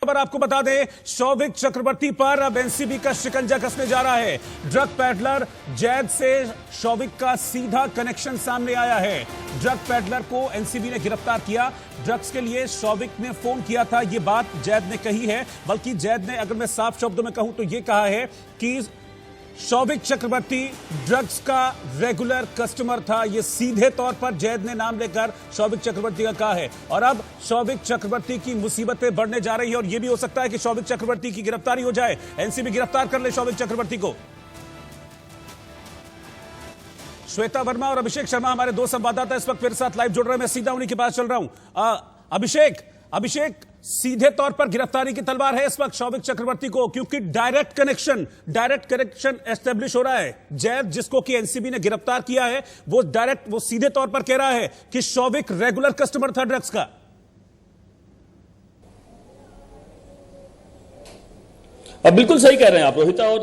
खबर आपको बता दें, शौविक चक्रवर्ती पर अब एनसीबी का शिकंजा कसने जा रहा है। ड्रग पैडलर जैद से शौविक का सीधा कनेक्शन सामने आया है। ड्रग पैडलर को एनसीबी ने गिरफ्तार किया। ड्रग्स के लिए शौविक ने फोन किया था, यह बात जैद ने कही है। बल्कि जैद ने, अगर मैं साफ शब्दों में कहूं तो यह कहा है कि शौविक चक्रवर्ती ड्रग्स का रेगुलर कस्टमर था। यह सीधे तौर पर जैद ने नाम लेकर शौविक चक्रवर्ती का कहा है। और अब शौविक चक्रवर्ती की मुसीबतें बढ़ने जा रही है और यह भी हो सकता है कि शौविक चक्रवर्ती की गिरफ्तारी हो जाए, एनसीबी गिरफ्तार कर ले शौविक चक्रवर्ती को। श्वेता वर्मा और अभिषेक शर्मा हमारे दो संवाददाता इस वक्त मेरे साथ लाइव जुड़ रहे हैं। मैं सीधा उन्हीं के पास चल रहा हूं। अभिषेक, सीधे तौर पर गिरफ्तारी की तलवार है इस वक्त शौविक चक्रवर्ती को, क्योंकि डायरेक्ट कनेक्शन एस्टेब्लिश हो रहा है। जैद, जिसको कि एनसीबी ने गिरफ्तार किया है, वो सीधे तौर पर कह रहा है कि शौविक रेगुलर कस्टमर था ड्रग्स का। अब बिल्कुल सही कह रहे हैं आप रोहित, और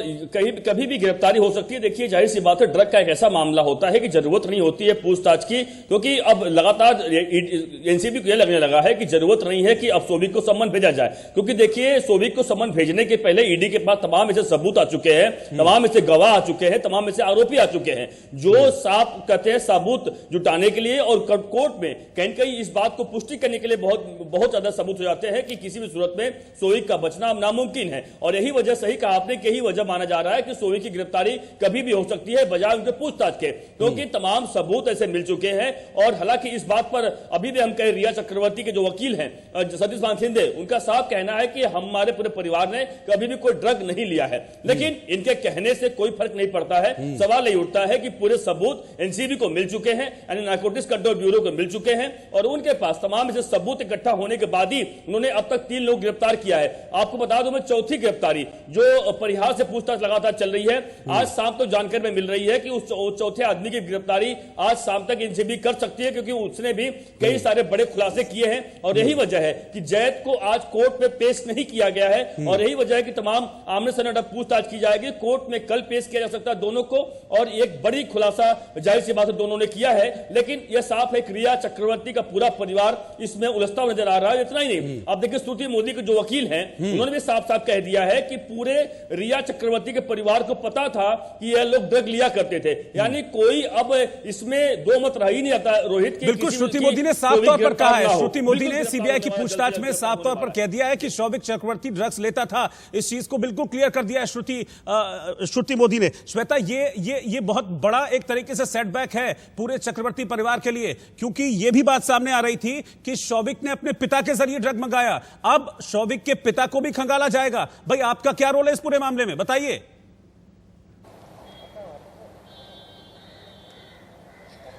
कभी भी गिरफ्तारी हो सकती है। देखिए, जाहिर सी बात है, ड्रग का एक ऐसा मामला होता है कि जरूरत नहीं होती है पूछताछ की, क्योंकि अब लगातार एनसीबी को यह लगने लगा है कि जरूरत नहीं है कि अब शौविक को सम्मन भेजा जाए। क्योंकि देखिए, शौविक को सम्मन भेजने के पहले ईडी के पास तमाम ऐसे सबूत आ चुके हैं, तमाम ऐसे गवाह आ चुके हैं, तमाम ऐसे आरोपी आ चुके हैं, जो साफ कहते हैं सबूत जुटाने के लिए और कोर्ट में कहीं कहीं इस बात को पुष्टि करने के लिए बहुत ज्यादा सबूत हो जाते हैं कि किसी भी सूरत में शौविक का बचना नामुमकिन है। और यही वजह, सही कहा आपने, यही वजह माना जा रहा है कि शौविक की गिरफ्तारी कभी भी हो सकती है बजाय उनके पूछताछ के, क्योंकि तमाम सबूत ऐसे मिल चुके हैं। और हालांकि इस बात पर अभी भी हम कह, रिया चक्रवर्ती के जो वकील हैं सतीश मान सिंधे, उनका साफ कहना है कि हमारे पूरे परिवार ने कभी भी कोई ड्रग नहीं लिया है। लेकिन इनके कहने से कोई फर्क नहीं पड़ता है। सवाल यही उठता है कि पूरे सबूत एनसीबी को मिल चुके हैं, यानी नारकोटिक्स कंट्रोल ब्यूरो को मिल चुके हैं, और उनके पास तमाम ऐसे सबूत इकट्ठा होने के बाद ही उन्होंने अब तक 3 लोग गिरफ्तार किया है। आपको बता दूं, मैं चौथी गिरफ्तारी जो परिहार से पूछताछ लगातार चल रही है, आज शाम तक जानकारी में मिल रही है कि उस चौथे आदमी की गिरफ्तारी आज शाम तक एनसीबी कर सकती है, क्योंकि उसने भी कई सारे बड़े खुलासे किए हैं। और यही वजह है कि जैद को आज कोर्ट में पेश नहीं किया गया है, और यही वजह है कि तमाम आमने सामने पूछताछ की जाएगी। कोर्ट में कल पेश किया जा सकता है दोनों को, और एक बड़ी खुलासा जाहिर सी बात है दोनों ने किया है। लेकिन यह साफ है कि रिया चक्रवर्ती का पूरा परिवार इसमें उलझता हुआ नजर आ रहा है। इतना ही नहीं, आप देखिए, श्रुति मोदी के जो वकील हैं, उन्होंने भी साफ साफ कह दिया है कि पूरे रिया चक्रवर्ती के परिवार को पता था कि यह लोग ड्रग लिया करते थे। यानी कोई अब इसमें दो मत रह ही नहीं आता रोहित। बिल्कुल, श्रुति मोदी ने साफ तौर पर कहा है, श्रुति मोदी ने सीबीआई की पूछताछ में साफ तौर पर कह दिया है कि शौविक चक्रवर्ती ड्रग्स लेता था। इस चीज को बिल्कुल क्लियर कर दिया है श्रुति मोदी ने। श्वेता, ये बहुत बड़ा एक तरीके से सेटबैक है पूरे चक्रवर्ती परिवार के लिए, क्योंकि यह भी बात सामने आ रही थी कि शौविक ने अपने पिता के जरिए ड्रग मंगाया। अब शौविक के पिता को भी खंगाला जाएगा। भाई, आपका क्या रोल है इस पूरे मामले में, बताइए।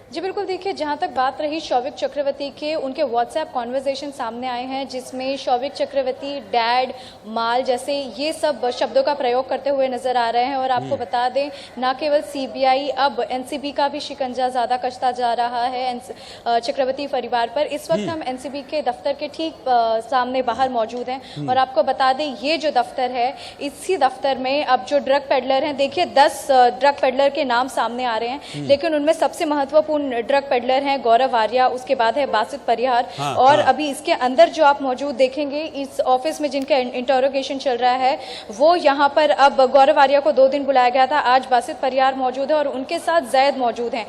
जी बिल्कुल, देखिए, जहां तक बात रही शौविक चक्रवर्ती के, उनके व्हाट्सएप कॉन्वर्सेशन सामने आए हैं, जिसमें शौविक चक्रवर्ती डैड, माल जैसे ये सब शब्दों का प्रयोग करते हुए नजर आ रहे हैं। और आपको बता दें, न केवल सीबीआई, अब एनसीबी का भी शिकंजा ज्यादा कसता जा रहा है चक्रवर्ती परिवार पर। इस वक्त हम एनसीबी के दफ्तर के ठीक सामने बाहर मौजूद हैं, और आपको बता दें, ये जो दफ्तर है, इसी दफ्तर में अब जो ड्रग पेडलर हैं, देखिए 10 ड्रग पेडलर के नाम सामने आ रहे हैं, लेकिन उनमें सबसे महत्वपूर्ण ड्रग पेडलर हैं गौरव आर्या, उसके बाद है बासित परिहार। और अभी इसके अंदर जो आप मौजूद देखेंगे, इस ऑफिस में जिनका इंटरोगेशन चल रहा है, वो यहाँ पर, अब गौरव आर्या को 2 दिन बुलाया गया था, आज बासित परिहार मौजूद है और उनके साथ जैद मौजूद हैं।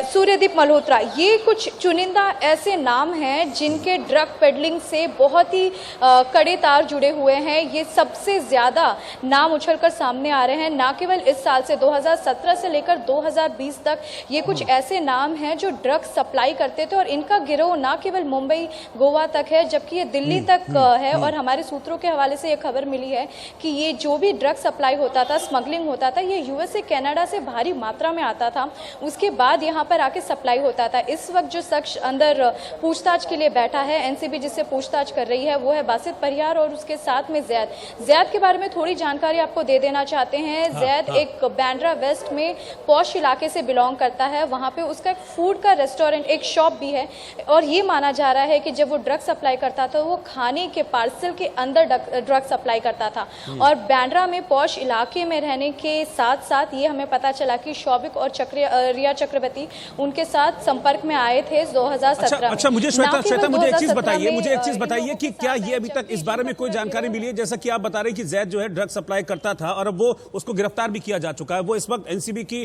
सूर्यदीप मल्होत्रा, ये कुछ चुनिंदा ऐसे नाम हैं जिनके ड्रग पेडलिंग से बहुत ही कड़े तार जुड़े हुए हैं। ये सबसे ज्यादा नाम उछलकर सामने आ रहे हैं, ना केवल इस साल से, 2017 से लेकर 2020 तक ये कुछ ऐसे नाम हैं जो ड्रग सप्लाई करते थे। और इनका गिरोह ना केवल मुंबई गोवा तक है, जबकि ये दिल्ली तक है। और हमारे सूत्रों के हवाले से ये खबर मिली है कि ये जो भी ड्रग सप्लाई होता था, स्मगलिंग होता था, ये यूएसए कनाडा से भारी मात्रा में आता था, उसके बाद यहाँ पर आके सप्लाई होता था। इस वक्त जो शख्स अंदर पूछताछ के लिए बैठा है, एनसीबी जिससे पूछताछ कर रही है, वो है बासित परिहार और उसके साथ में जैद के बारे में थोड़ी जानकारी आपको दे देना चाहते हैं। जैद एक बैंड्रा वेस्ट में पॉश इलाके से बिलोंग करता है, वहां पे उसका एक फूड का रेस्टोरेंट, एक शॉप भी है। और ये माना जा रहा है कि जब वो ड्रग सप्लाई करता था, वो खाने के पार्सल के अंदर ड्रग सप्लाई करता था। और बैंड्रा में पॉश इलाके में रहने के साथ साथ ये हमें पता चला कि शौविक और रिया चक्रवर्ती चक्रवर्ती उनके साथ संपर्क में आए थे 2017 अच्छा, मुझे श्वेता मुझे एक चीज बताइए कि क्या ये अभी तक इस बारे में कोई जानकारी मिली है? जैसा कि आप बता रहे हैं कि जैद जो है ड्रग सप्लाई करता था और अब वो उसको गिरफ्तार भी किया जा चुका है, वो इस वक्त एनसीबी की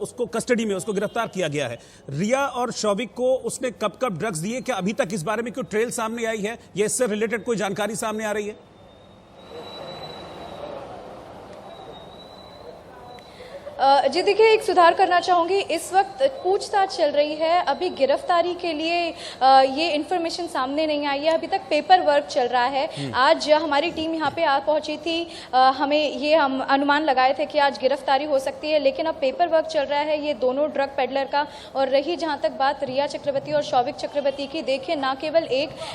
उसको कस्टडी में उसको गिरफ्तार किया गया है। रिया और शौविक को उसने कब कब ड्रग्स दिए, क्या अभी तक इस बारे में कोई ट्रेल सामने आई है या इससे रिलेटेड कोई जानकारी सामने आ रही है? जी देखिए, एक सुधार करना चाहूंगी। इस वक्त पूछताछ चल रही है, अभी गिरफ्तारी के लिए ये इन्फॉर्मेशन सामने नहीं आई है, अभी तक पेपर वर्क चल रहा है। आज हमारी टीम यहाँ पे आ पहुंची थी, हम अनुमान लगाए थे कि आज गिरफ्तारी हो सकती है, लेकिन अब पेपर वर्क चल रहा है ये दोनों ड्रग पेडलर का। और रही जहाँ तक बात रिया चक्रवर्ती और शौविक चक्रवर्ती की, देखिए ना केवल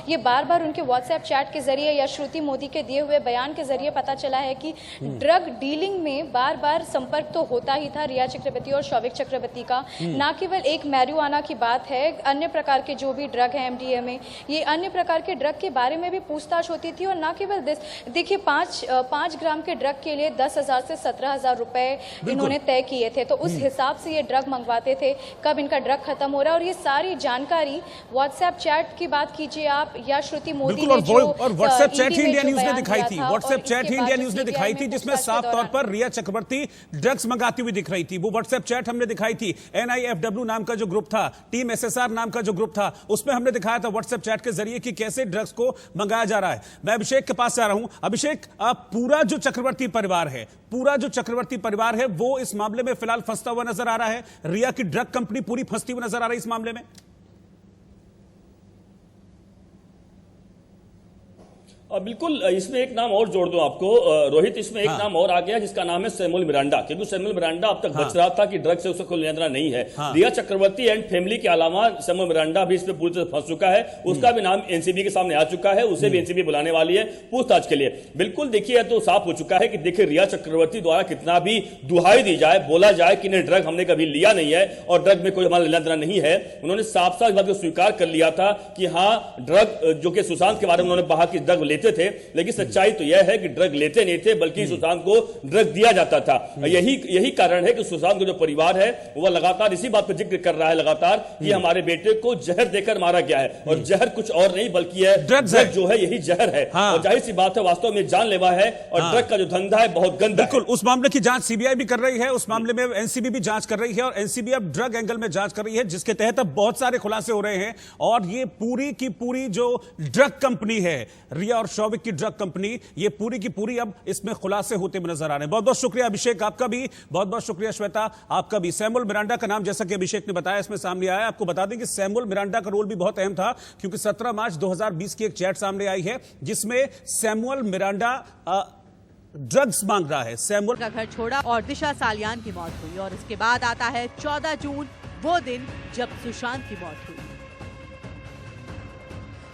ये बार बार उनके व्हाट्सएप चैट के जरिए या श्रुति मोदी के दिए हुए बयान के जरिए पता चला है कि ड्रग डीलिंग में बार बार संपर्क तो होता ही था रिया चक्रवर्ती और शौविक चक्रवर्ती का। ना केवल एक मैरिजुआना की बात है, अन्य प्रकार के जो भी ड्रग है एमडीएमए, ये अन्य प्रकार के ड्रग के बारे में भी पूछताछ होती थी। और ना केवल देखिए 5 ग्राम के ड्रग के लिए 10,000 से 17,000 रुपए इन्होंने तय किए थे, तो उस हिसाब से ये ड्रग मंगवाते थे, कब इनका ड्रग खत्म हो रहा है। और ये सारी जानकारी व्हाट्सएप चैट की बात कीजिए आप या श्रुति मोदी ने जो व्हाट्सएप चैट ही इंडिया न्यूज ने दिखाई थी, व्हाट्सएप चैट ही इंडिया न्यूज ने दिखाई थी, जिसमें साफ तौर पर रिया चक्रवर्ती ड्रग्स मंगाती हुई दिख रही थी। वो व्हाट्सएप चैट हमने दिखाई थी, NIFW नाम का जो ग्रुप था, टीम SSR नाम का जो ग्रुप था, उसमें हमने दिखाया था व्हाट्सएप चैट के जरिए कि कैसे ड्रग्स को मंगाया जा रहा है। मैं अभिषेक के पास जा रहा हूं। अभिषेक, पूरा जो चक्रवर्ती परिवार है वो इस मामले में फिलहाल फंसता हुआ नजर आ रहा है। रिया की ड्रग कंपनी पूरी फंसती हुई नजर आ रही है इस मामले में। बिल्कुल, इसमें एक नाम और जोड़ दूं आपको रोहित, इसमें एक नाम और आ गया जिसका नाम है सैमुअल मिरांडा, क्योंकि सैमुअल मिरांडा अब तक बच रहा था कि ड्रग से उसका कोई नियंत्रण नहीं है। रिया चक्रवर्ती एंड फैमिली के अलावा सैमुअल मिरांडा भी इसमें पूरी तरह फंस चुका है, उसका भी नाम एनसीबी के सामने आ चुका है, उसे भी एनसीबी बुलाने वाली है पूछताछ के लिए। बिल्कुल देखिए, तो साफ हो चुका है कि देखिए रिया चक्रवर्ती द्वारा कितना भी दुहाई दी जाए, बोला जाए कि नहीं ड्रग हमने कभी लिया नहीं है और ड्रग में कोई हमारा नियंत्रण नहीं है, उन्होंने साफ साफ बात को स्वीकार कर लिया था कि हाँ ड्रग, जो कि सुशांत के बारे में उन्होंने कहा कि ड्रग लेते थे, लेकिन सच्चाई तो यह है कि ड्रग लेते नहीं थे, बल्कि सुशांत को ड्रग दिया जाता था। यही कारण है कि सुशांत का जो परिवार है वह लगातार इसी बात पर जिक्र कर रहा है लगातार कि हमारे बेटे को जहर देकर मारा गया है, और जहर कुछ और नहीं बल्कि ड्रग जो है यही जहर है। और जाहिर सी बात है वास्तव में जानलेवा है, और ड्रग का जो धंधा है बहुत गंदा है। बिल्कुल, उस मामले की जांच सीबीआई भी कर रही है, उस मामले में एनसीबी भी जांच कर रही है, और एनसीबी अब ड्रग एंगल में जांच कर रही है, जिसके तहत अब बहुत सारे खुलासे हो रहे हैं। और ये पूरी की पूरी जो ड्रग कंपनी है, रिया और शौविक की ड्रग कंपनी, ये पूरी की पूरी अब इसमें खुलासे होते हुए नजर आ रहे हैं। बहुत बहुत शुक्रिया अभिषेक, आपका भी बहुत बहुत शुक्रिया श्वेता, आपका भी। सैमुअल मिरांडा का नाम, जैसा कि अभिषेक ने बताया, इसमें सामने आया। आपको बता दें कि सैमुअल मिरांडा का रोल भी बहुत अहम था, क्योंकि 17 मार्च 2020 की एक चैट सामने आई है जिसमें सैमुअल मिरांडा ड्रग्स मांग रहा है। सैमुअल का घर छोड़ा और दिशा सालियान की मौत हुई, और इसके बाद आता है 14 जून, वो दिन जब सुशांत की मौत हुई।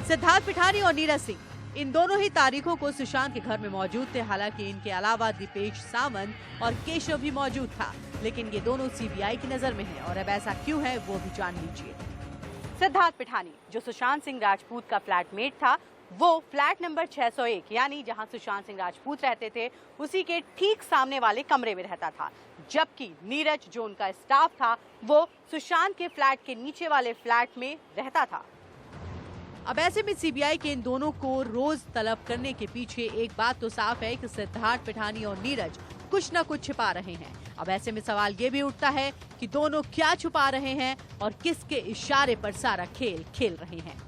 सिद्धार्थ पिठानी और नीरज सिंह, इन दोनों ही तारीखों को सुशांत के घर में मौजूद थे। हालांकि इनके अलावा दीपेश सावंत और केशव भी मौजूद था, लेकिन ये दोनों सीबीआई की नजर में हैं, और अब ऐसा क्यों है वो भी जान लीजिए। सिद्धार्थ पिठानी, जो सुशांत सिंह राजपूत का फ्लैटमेट था, वो फ्लैट नंबर 601 यानी जहां सुशांत सिंह राजपूत रहते थे उसी के ठीक सामने वाले कमरे में रहता था, जबकि नीरज, जो उनका स्टाफ था, वो सुशांत के फ्लैट के नीचे वाले फ्लैट में रहता था। अब ऐसे में सीबीआई के इन दोनों को रोज तलब करने के पीछे एक बात तो साफ है कि सिद्धार्थ पिठानी और नीरज कुछ न कुछ छिपा रहे हैं। अब ऐसे में सवाल ये भी उठता है कि दोनों क्या छुपा रहे हैं और किसके इशारे पर सारा खेल खेल रहे हैं।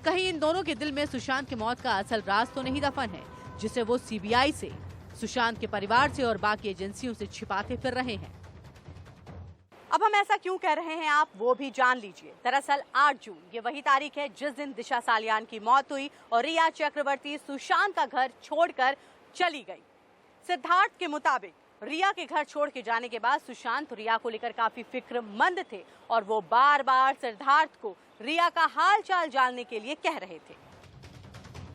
कहीं इन दोनों के दिल में सुशांत की मौत का असल राज तो नहीं दफन है, जिसे वो सीबीआई से, सुशांत के परिवार से और बाकी एजेंसियों से छिपाते फिर रहे हैं। अब हम ऐसा क्यों कह रहे हैं आप वो भी जान लीजिए। दरअसल 8 जून ये वही तारीख है जिस दिन दिशा सालियान की मौत हुई और रिया चक्रवर्ती सुशांत का घर छोड़कर चली गई। सिद्धार्थ के मुताबिक रिया के घर छोड़ के जाने के बाद सुशांत रिया को लेकर काफी फिक्रमंद थे, और वो बार बार सिद्धार्थ को रिया का हाल चाल जानने के लिए कह रहे थे।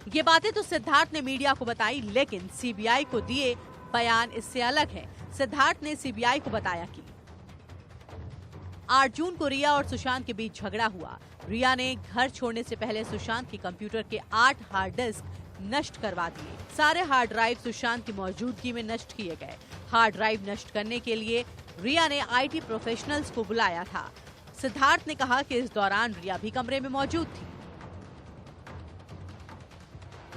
ये बातें तो सिद्धार्थ ने मीडिया को बताई, लेकिन सीबीआई को दिए बयान इससे अलग है। सिद्धार्थ ने सीबीआई को बताया कि 8 जून को रिया और सुशांत के बीच झगड़ा हुआ। रिया ने घर छोड़ने से पहले सुशांत के कंप्यूटर के 8 हार्ड डिस्क नष्ट करवा दिए। सारे हार्ड ड्राइव सुशांत की मौजूदगी में नष्ट किए गए। हार्ड ड्राइव नष्ट करने के लिए रिया ने आईटी प्रोफेशनल्स को बुलाया था। सिद्धार्थ ने कहा कि इस दौरान रिया भी कमरे में मौजूद थी।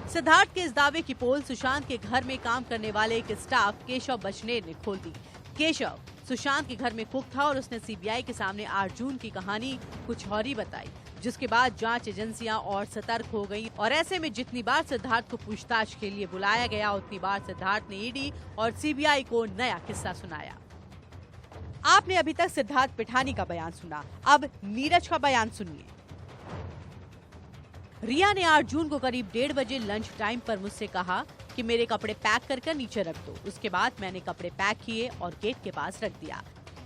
सिद्धार्थ के इस दावे की पोल सुशांत के घर में काम करने वाले एक स्टाफ केशव बचनेर ने खोल दी। केशव सुशांत के घर में कुक था और उसने सीबीआई के सामने 8 जून की कहानी कुछ और ही बताई, जिसके बाद जांच एजेंसियां और सतर्क हो गईं और ऐसे में जितनी बार सिद्धार्थ को पूछताछ के लिए बुलाया गया उतनी बार सिद्धार्थ ने ईडी और सीबीआई को नया किस्सा सुनाया। आपने अभी तक सिद्धार्थ पिठानी का बयान सुना, अब नीरज का बयान सुनिए। रिया ने 8 जून को करीब 1:30 बजे लंच टाइम पर मुझसे कहा कि मेरे कपड़े पैक कर नीचे रख दो। उसके बाद मैंने कपड़े पैक किए और गेट के पास रख दिया,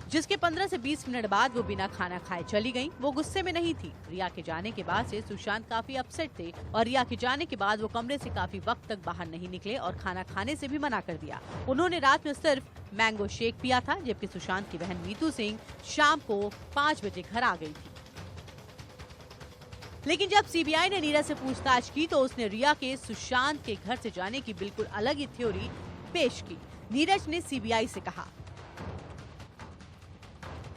जिसके 15 से 20 मिनट बाद वो बिना खाना खाए चली गईं। वो गुस्से में नहीं थी। रिया के जाने के बाद से सुशांत काफी अपसेट थे और रिया के जाने के बाद वो कमरे से काफी वक्त तक बाहर नहीं निकले और खाना खाने से भी मना कर दिया। उन्होंने रात में सिर्फ मैंगो शेक पिया था, जबकि सुशांत की बहन मीतू सिंह शाम को 5 बजे घर आ गई थी। लेकिन जब सीबीआई ने नीरज से पूछताछ की तो उसने रिया के सुशांत के घर से जाने की बिल्कुल अलग ही थ्योरी पेश की। नीरज ने सीबीआई से कहा,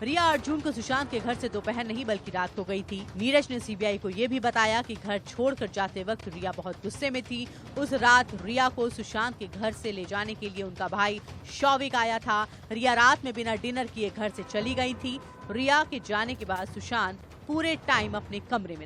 रिया 8 जून को सुशांत के घर से दोपहर नहीं बल्कि रात को गई थी। नीरज ने सीबीआई को ये भी बताया कि घर छोड़कर जाते वक्त रिया बहुत गुस्से में थी। उस रात रिया को सुशांत के घर से ले जाने के लिए उनका भाई शौविक आया था। रिया रात में बिना डिनर किए घर से चली गई थी। रिया के जाने के बाद सुशांत पूरे टाइम अपने कमरे में